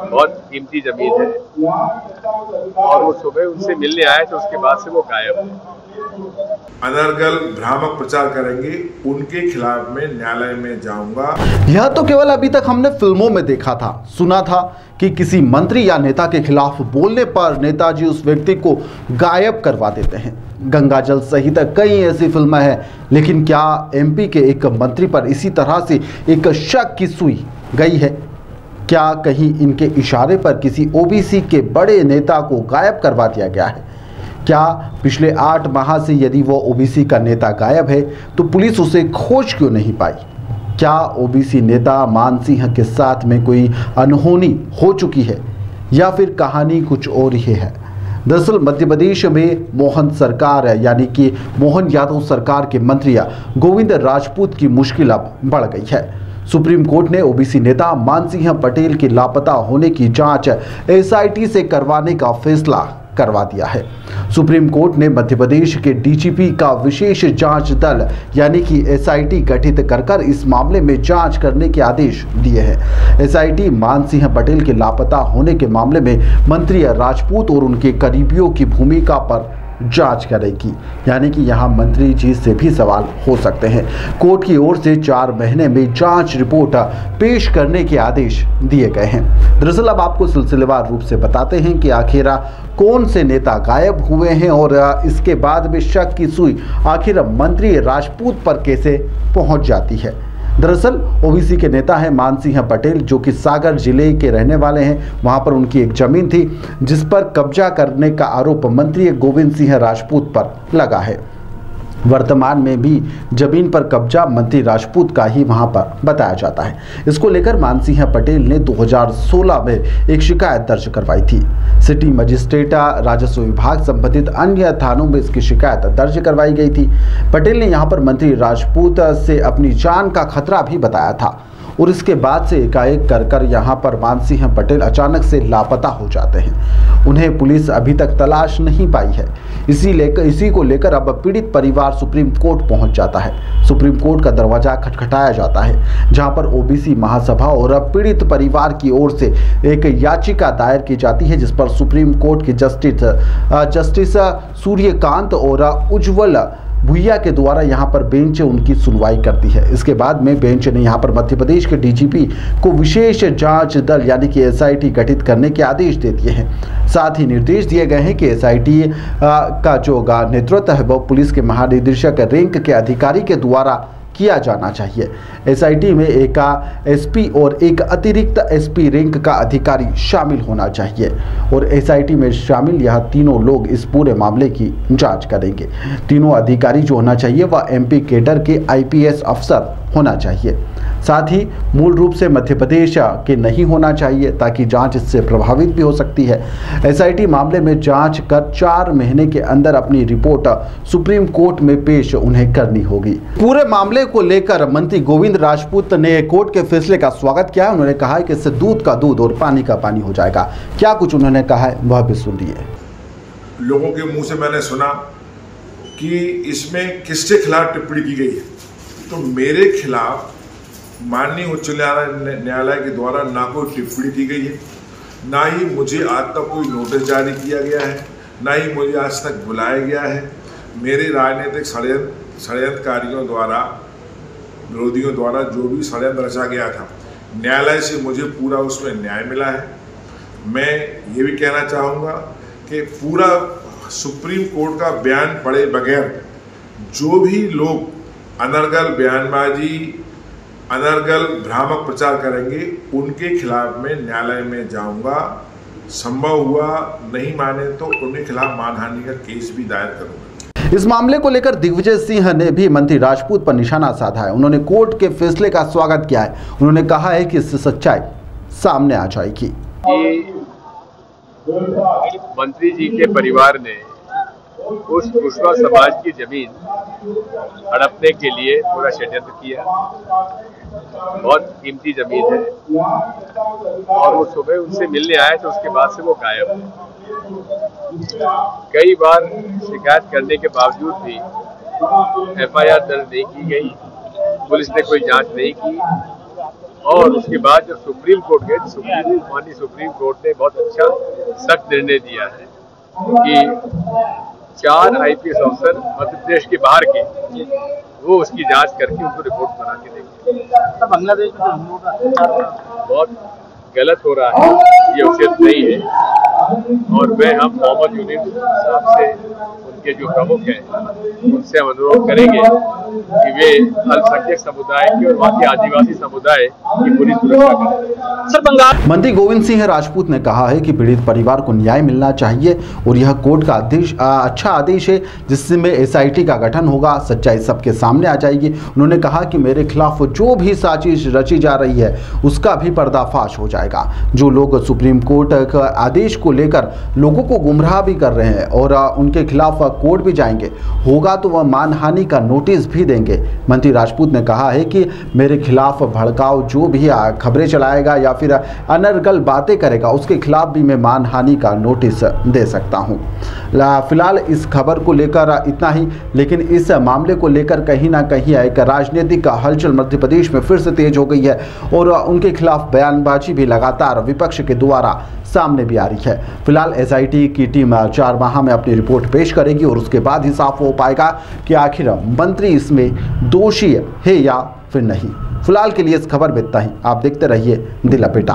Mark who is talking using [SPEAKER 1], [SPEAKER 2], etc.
[SPEAKER 1] बहुत कीमती जमीन है और वो सुबह उनसे मिलने आए तो उसके बाद से वो गायब है।
[SPEAKER 2] अनर्गल भ्रामक प्रचार करेंगे, उनके खिलाफ मैं न्यायालय में जाऊंगा।
[SPEAKER 3] यह तो केवल अभी तक हमने फिल्मों में देखा था, सुना था कि किसी मंत्री या नेता के खिलाफ बोलने पर नेताजी उस व्यक्ति को गायब करवा देते हैं। गंगाजल सहित कई ऐसी फिल्में हैं, लेकिन क्या एमपी के एक मंत्री पर इसी तरह से एक शक की सुई गई है? क्या कहीं इनके इशारे पर किसी ओबीसी के बड़े नेता को गायब करवा दिया गया है? क्या पिछले 8 माह से यदि वो ओबीसी का नेता गायब है तो पुलिस उसे खोज क्यों नहीं पाई? क्या ओबीसी नेता मान सिंह के साथ में कोई अनहोनी हो चुकी है या फिर कहानी कुछ और ही है? दरअसल मध्य प्रदेश में मोहन सरकार यानी कि मोहन यादव सरकार के मंत्री गोविंद राजपूत की मुश्किल अब बढ़ गई है। सुप्रीम कोर्ट ने ओबीसी नेता मान सिंह पटेल के लापता होने की जांच एसआईटी से करवाने का फैसला करवा दिया है। सुप्रीम कोर्ट ने मध्य प्रदेश के डीजीपी का विशेष जांच दल यानी कि एसआईटी गठित कर इस मामले में जांच करने के आदेश दिए हैं। एसआईटी मान सिंह पटेल के लापता होने के मामले में मंत्री राजपूत और उनके करीबियों की भूमिका पर जांच करेगी, यानी कि यहां मंत्री जी से भी सवाल हो सकते हैं। कोर्ट की ओर से 4 महीने में जांच रिपोर्ट पेश करने के आदेश दिए गए हैं। दरअसल अब आपको सिलसिलेवार रूप से बताते हैं कि आखिर कौन से नेता गायब हुए हैं और इसके बाद में शक की सुई आखिर मंत्री राजपूत पर कैसे पहुंच जाती है। दरअसल ओबीसी के नेता हैं मान सिंह पटेल, जो कि सागर जिले के रहने वाले हैं। वहां पर उनकी एक जमीन थी जिस पर कब्जा करने का आरोप मंत्री गोविंद सिंह राजपूत पर लगा है। वर्तमान में भी जमीन पर कब्जा मंत्री राजपूत का ही वहां पर बताया जाता है। इसको लेकर मान सिंह पटेल ने 2016 में एक शिकायत दर्ज करवाई थी। सिटी मजिस्ट्रेट राजस्व विभाग संबंधित अन्य थानों में इसकी शिकायत दर्ज करवाई गई थी। पटेल ने यहां पर मंत्री राजपूत से अपनी जान का खतरा भी बताया था और इसके बाद से एकाएक कर यहाँ पर मान सिंह पटेल अचानक से लापता हो जाते हैं। उन्हें पुलिस अभी तक तलाश नहीं पाई है। इसी को लेकर अब पीड़ित परिवार सुप्रीम कोर्ट पहुंच जाता है। सुप्रीम कोर्ट का दरवाजा खटखटाया जाता है, जहां पर ओबीसी महासभा और पीड़ित परिवार की ओर से एक याचिका दायर की जाती है, जिस पर सुप्रीम कोर्ट के जस्टिस सूर्यकांत और उज्ज्वल भुइया के द्वारा यहां पर बेंच उनकी सुनवाई करती है। इसके बाद में बेंच ने यहां पर मध्य प्रदेश के डीजीपी को विशेष जांच दल यानी कि एसआईटी गठित करने के आदेश दे दिए हैं। साथ ही निर्देश दिए गए हैं कि एसआईटी का जो नेतृत्व है वह पुलिस के महानिदेशक रैंक के अधिकारी के द्वारा किया जाना चाहिए। एसआईटी में एक एसपी और एक अतिरिक्त एसपी रैंक का अधिकारी शामिल होना चाहिए और एसआईटी में शामिल यह तीनों लोग इस पूरे मामले की जांच करेंगे। तीनों अधिकारी जो होना चाहिए वह एमपी कैडर के आईपीएस अफसर होना चाहिए। साथ ही मूल रूप से मध्य प्रदेश के नहीं होना चाहिए, ताकि जांच इससे प्रभावित भी हो सकती है। एसआईटी मामले में जांच कर 4 महीने के अंदर अपनी रिपोर्ट सुप्रीम कोर्ट में पेश उन्हें करनी होगी। पूरे मामले को लेकर मंत्री गोविंद राजपूत ने कोर्ट के फैसले का स्वागत किया। उन्होंने कहा है कि इससे दूध का दूध और पानी का पानी हो जाएगा। क्या कुछ उन्होंने कहा है वह भी सुनिए।
[SPEAKER 2] लोगों के मुंह से मैंने सुना कि इसमें किसके खिलाफ टिप्पणी की गई है, तो मेरे खिलाफ माननीय उच्च न्यायालय के द्वारा ना कोई टिप्पणी की गई है, ना ही मुझे आज तक कोई नोटिस जारी किया गया है, ना ही मुझे आज तक बुलाया गया है। मेरे राजनीतिक षड्यंत्रकारियों द्वारा, विरोधियों द्वारा जो भी षड्यंत्र रचा गया था, न्यायालय से मुझे पूरा उसमें न्याय मिला है। मैं ये भी कहना चाहूँगा कि पूरा सुप्रीम कोर्ट का बयान पढ़े बगैर जो भी लोग अनर्गल बयानबाजी, अनर्गल भ्रामक प्रचार करेंगे, उनके खिलाफ मैं न्यायालय में जाऊंगा। संभव हुआ नहीं माने तो उनके खिलाफ मानहानि का केस भी दायर करूंगा।
[SPEAKER 3] इस मामले को लेकर दिग्विजय सिंह ने भी मंत्री राजपूत पर निशाना साधा है। उन्होंने कोर्ट के फैसले का स्वागत किया है। उन्होंने कहा है कि इससे सच्चाई सामने आ जाएगी।
[SPEAKER 1] मंत्री जी के परिवार ने उस कुशवाहा समाज की जमीन हड़पने के लिए पूरा षड्यंत्र किया। बहुत कीमती जमीन है और वो सुबह उनसे मिलने आए तो उसके बाद से वो गायब है। कई बार शिकायत करने के बावजूद भी एफआईआर दर्ज नहीं की गई, पुलिस ने कोई जांच नहीं की और उसके बाद जब सुप्रीम कोर्ट गए तो सुप्रीम कोर्ट ने बहुत अच्छा सख्त निर्णय दिया है कि 4 IPS अफसर मध्य प्रदेश के बाहर के वो उसकी जांच करके उनको रिपोर्ट बना के देंगे।
[SPEAKER 4] बांग्लादेश में हिंदुओं का
[SPEAKER 1] बहुत गलत हो रहा है, ये उचित नहीं है और हम मोहम्मद यूनिस साहब से उनके जो प्रमुख हैं उनसे हम अनुरोध करेंगे कि वे अल्पसंख्यक समुदाय की और वहाँ के आदिवासी समुदाय की पूरी सुरक्षा करें।
[SPEAKER 4] सर, बंगाल
[SPEAKER 3] मंत्री गोविंद सिंह राजपूत ने कहा है कि पीड़ित परिवार को न्याय मिलना चाहिए और यह कोर्ट का अच्छा आदेश है जिसमें SIT का गठन होगा, सच्चाई सबके सामने आ जाएगी। उन्होंने कहा कि मेरे खिलाफ जो भी साजिश रची जा रही है उसका भी पर्दाफाश हो जाएगा। जो लोग सुप्रीम कोर्ट का आदेश को लेकर लोगों को गुमराह भी कर रहे हैं और उनके खिलाफ कोर्ट भी जाएंगे, होगा तो वह मानहानि का नोटिस भी देंगे। मंत्री राजपूत ने कहा है कि मेरे खिलाफ भड़काऊ जो भी खबरें चलाएगा या फिर अनर्गल बातें करेगा उसके खिलाफ भी मैं मानहानि का नोटिस दे सकता हूं। फिलहाल इस खबर को लेकर इतना ही, लेकिन इस मामले को लेकर कहीं ना कहीं एक राजनीतिक हलचल मध्य प्रदेश में फिर से तेज हो गई है और उनके खिलाफ बयानबाजी भी लगातार विपक्ष के द्वारा सामने भी आ रही है। फिलहाल SIT की टीम 4 माह में अपनी रिपोर्ट पेश करेगी और उसके बाद ही साफ हो पाएगा कि आखिर मंत्री इसमें दोषी है या फिर नहीं। फिलहाल के लिए इस खबर में इतना ही। आप देखते रहिए दिल लपेटा।